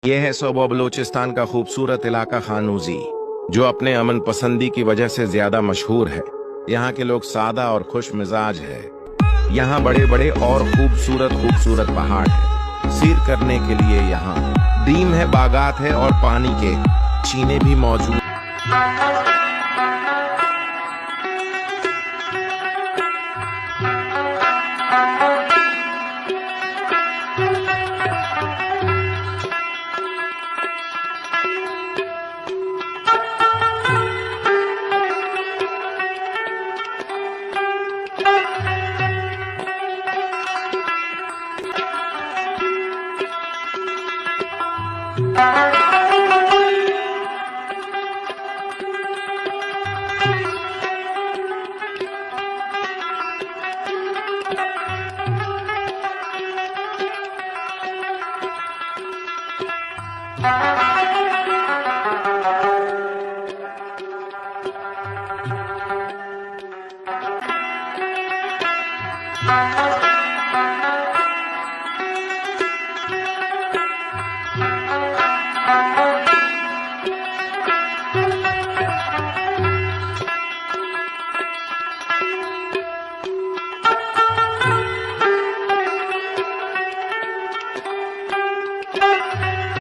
यह है सूबा बलूचिस्तान का खूबसूरत इलाका खानूजी, जो अपने अमन पसंदी की वजह से ज्यादा मशहूर है। यहाँ के लोग सादा और खुश मिजाज है। यहाँ बड़े बड़े और खूबसूरत पहाड़ है। सैर करने के लिए यहाँ डीम है, बागात है और पानी के चीने भी मौजूद। Thank you.